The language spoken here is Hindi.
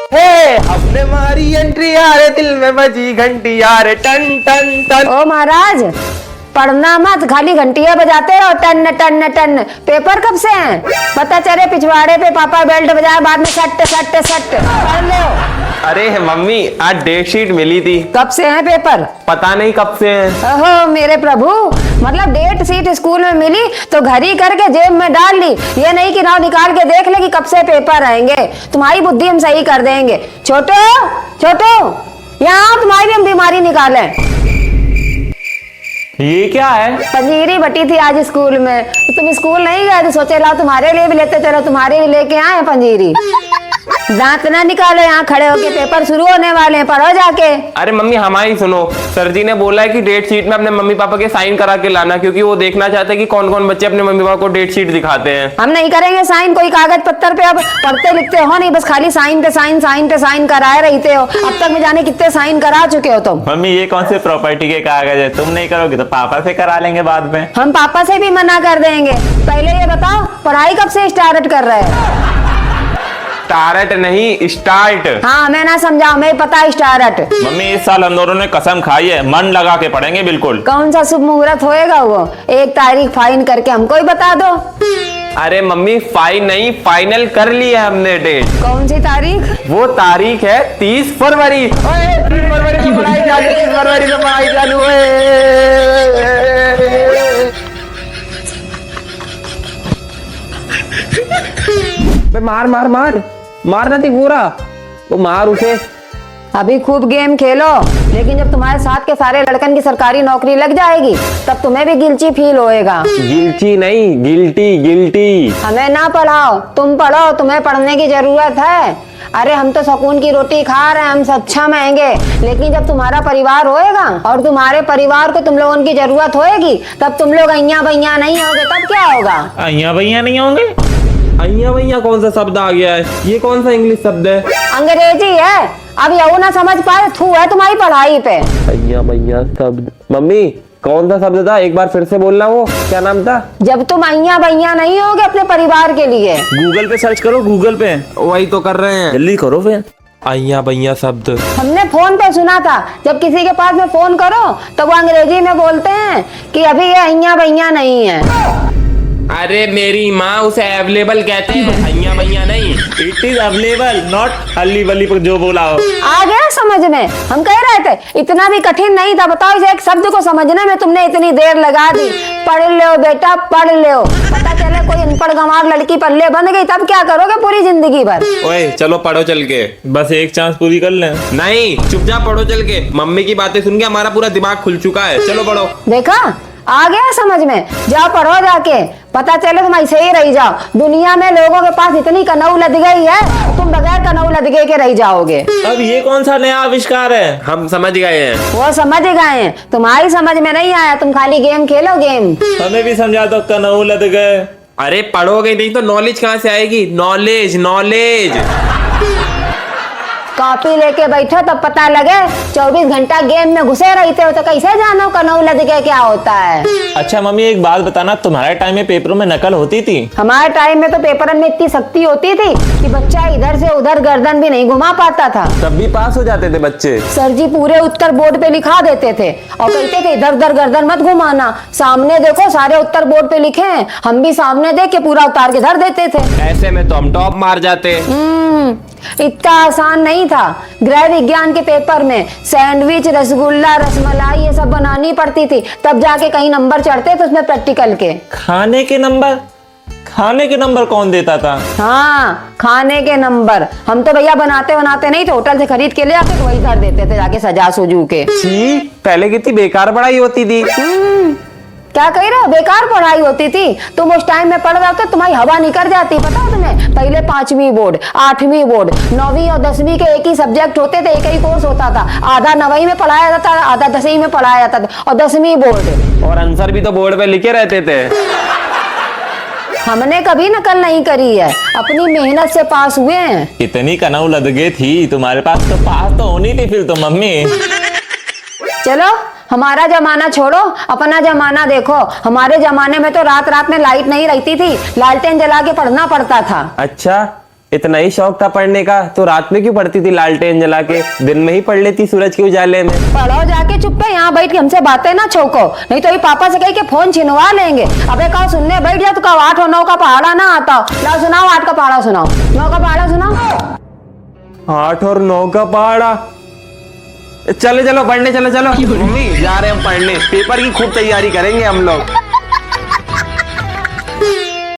हे हमने मारी एंट्री यार, दिल में बजी घंटी यार, टन टन टन। ओ महाराज, पढ़ना मत, खाली घंटियां बजाते रहो, टन टन टन। पेपर कब से हैं? पता चले पिछवाड़े पे पापा बेल्ट बजाए, बाद में सट सट सट पढ़ लो। अरे मम्मी, आज डेट शीट मिली थी। कब से हैं पेपर? पता नहीं कब से है। ओहो मेरे प्रभु, मतलब डेट शीट स्कूल में मिली तो घर ही करके जेब में डाल ली, ये नहीं कि नाव निकाल के देख ले कि कब से पेपर आएंगे। तुम्हारी बुद्धि हम सही कर देंगे। छोटो छोटो, यहाँ तुम्हारी भी हम बीमारी निकालें। ये क्या है? पंजीरी बटी थी आज स्कूल में, तो तुम स्कूल नहीं गए तो सोचे लाओ तुम्हारे लिए भी लेते, चलो तुम्हारे लिए लेके आए पंजीरी। दांत ना निकालो, यहाँ खड़े होके पेपर शुरू होने वाले हैं, पढ़ो जाके। अरे मम्मी हमारी सुनो, सर जी ने बोला है कि डेट शीट में अपने मम्मी पापा के साइन करा के लाना, क्योंकि वो देखना चाहते हैं कि कौन कौन बच्चे अपने मम्मी पापा को डेट शीट दिखाते हैं। हम नहीं करेंगे साइन कोई कागज पत्थर पे, अब पढ़ते लिखते हो नहीं, बस खाली साइन पे साइन, साइन पे साइन कराए रहते हो। अब तक में जाने कितने साइन करा चुके हो तुम। मम्मी ये कौन से प्रॉपर्टी के कागज है, तुम नहीं करोगे तो पापा से करा लेंगे बाद में। हम पापा से भी मना कर देंगे। पहले ये बताओ, पढ़ाई कब से स्टार्ट कर रहे हो? स्टार्ट नहीं, स्टार्ट। हाँ मैं ना समझाओ, मैं पता स्टार्ट। मम्मी इस साल हम दोनों ने कसम खाई है, मन लगा के पढ़ेंगे बिल्कुल। कौन सा शुभ मुहूर्त होएगा वो? 1 तारीख फाइन करके हमको ही बता दो। अरे मम्मी फाइन नहीं, फाइनल कर लिया हमने डेट। कौन सी तारीख? वो तारीख है 30 फरवरी। 30 फरवरी से पढ़ाई चालू, 30 फरवरी से पढ़ाई चालू। मार मार मार मारना थी पूरा, वो मार उसे। अभी खूब गेम खेलो, लेकिन जब तुम्हारे साथ के सारे लड़कन की सरकारी नौकरी लग जाएगी तब तुम्हें भी गिल्टी फील होएगा। गिल्टी नहीं, गिल्टी गिल्टी। हमें ना पढ़ाओ, तुम पढ़ो, तुम्हें पढ़ने की जरूरत है। अरे हम तो सुकून की रोटी खा रहे हैं, हम अच्छा महंगे, लेकिन जब तुम्हारा परिवार होएगा और तुम्हारे परिवार को तुम लोगों की जरूरत होएगी, तब तुम लोग अइया भैया नहीं होगे, तब क्या होगा? अइया भैया नहीं होंगे? अइया भैया कौन सा शब्द आ गया है? ये कौन सा इंग्लिश शब्द है? अंग्रेजी है। अब यू ना समझ पाए, थू है तुम्हारी पढ़ाई पे। अइया भैया शब्द, मम्मी कौन सा शब्द था? एक बार फिर से बोलना, वो क्या नाम था? जब तुम अइया भैया नहीं होगे अपने परिवार के लिए। गूगल पे सर्च करो, गूगल पे। वही तो कर रहे हैं, जल्दी करो फिर। अइया भैया शब्द हमने फोन पे सुना था, जब किसी के पास में फोन करो तो वो अंग्रेजी में बोलते हैं कि अभी ये अइया भैया नहीं है। अरे मेरी माँ उसे अवेलेबल कहते हैं, अइया भैया नहीं। इट इज अवेलेबल, नॉट अली वली पर जो बोला हो। आ गया समझ में? हम कह रहे थे इतना भी कठिन नहीं था। बताओ, इसे एक शब्द को समझने में तुमने इतनी देर लगा दी। पढ़ लो बेटा, पढ़ लो। पता चले कोई अनपढ़ गंवार लड़की पल्ले बन गई, तब क्या करोगे पूरी जिंदगी भर? ओए चलो पढ़ो चल के। बस एक चांस पूरी कर लें। नहीं, चुपचाप पढ़ो चल के। मम्मी की बातें सुन के हमारा पूरा दिमाग खुल चुका है, चलो पढ़ो। देखा, आ गया समझ में? जाओ पढ़ो जाके, पता चले तुम ऐसे ही रह जाओ। दुनिया में लोगों के पास इतनी कनऊ लद गई है, तुम बगैर कनऊ लद गए के रह जाओगे। अब ये कौन सा नया आविष्कार है? हम समझ गए हैं। वो समझ गए हैं, तुम्हारी समझ में नहीं आया। तुम खाली गेम खेलो, गेम। हमें भी समझा दो, कनऊ लद गए। अरे पढ़ोगे नहीं तो नॉलेज कहाँ से आएगी? Knowledge knowledge. कॉपी लेके बैठो तब पता लगे 24 घंटा गेम में घुसे रहते हो, तो कैसे जानो कनऊ लद के क्या होता है? अच्छा मम्मी एक बात बताना, तुम्हारे टाइम में पेपरों में नकल होती थी? हमारे टाइम में तो पेपरन में इतनी शक्ति होती थी कि बच्चा इधर से उधर गर्दन भी नहीं घुमा पाता था। तब भी पास हो जाते थे बच्चे। सर जी पूरे उत्तर बोर्ड पे लिखा देते थे और कहते थे इधर उधर गर्दन मत घुमाना, सामने देखो सारे उत्तर बोर्ड पे लिखे हैं। हम भी सामने देख के पूरा उतार के धर देते थे। ऐसे में तो हम टॉप मार जाते। इतना आसान नहीं था। गृह विज्ञान के पेपर में सैंडविच, रसगुल्ला, रसमलाई ये सब बनानी पड़ती थी, तब जाके कहीं नंबर चढ़ते थे उसमें प्रैक्टिकल के। खाने के नंबर? खाने के नंबर कौन देता था? हाँ, खाने के नंबर। हम तो भैया बनाते बनाते नहीं थे, होटल से खरीद के ले आके वही धर देते थे जाके सजा सुजू के। छी, पहले कितनी बेकार पढ़ाई होती थी। क्या कह रहे हो? बेकार पढ़ाई होती थी? तुम उस टाइम में पढ़ रहे हो तो तुम्हारी हवा निकल जाती। पता है तुम्हें, पहले 5वीं बोर्ड, 8वीं बोर्ड, 9वीं और 10वीं के एक ही सब्जेक्ट होते थे, एक ही कोर्स होता था। आधा 9वीं में पढ़ाया जाता था, आधा 10वीं में पढ़ाया जाता था, और 10वीं बोर्ड। और आंसर भी तो बोर्ड पे लिखे रहते थे। हमने कभी नकल नहीं करी है, अपनी मेहनत से पास हुए हैं। इतनी कनऊ लद गई थी तुम्हारे पास, तो पास तो होनी थी फिर तो मम्मी। चलो हमारा जमाना छोड़ो, अपना जमाना देखो। हमारे जमाने में तो रात रात में लाइट नहीं रहती थी, लालटेन जला के पढ़ना पड़ता था। अच्छा, इतना ही शौक था पढ़ने का तो रात में क्यों पढ़ती थी लालटेन जला के? दिन में ही पढ़ लेती सूरज के उजाले में। पढ़ो जाके चुप पे, यहाँ बैठ के हमसे बातें ना छौको, नहीं तो ये पापा से कह के फोन छिनवा लेंगे। अबे कहो सुनने बैठ जा तो कहो 8 और 9 का पहाड़ा ना आता। लाओ सुनाओ, 8 का पहाड़ा सुनाओ, 9 का पहाड़ा सुनाओ। 8 और 9 का पहाड़ा। चलो चलो पढ़ने चलो चलो। मम्मी जा रहे हैं हम पढ़ने, पेपर की खूब तैयारी करेंगे हम लोग।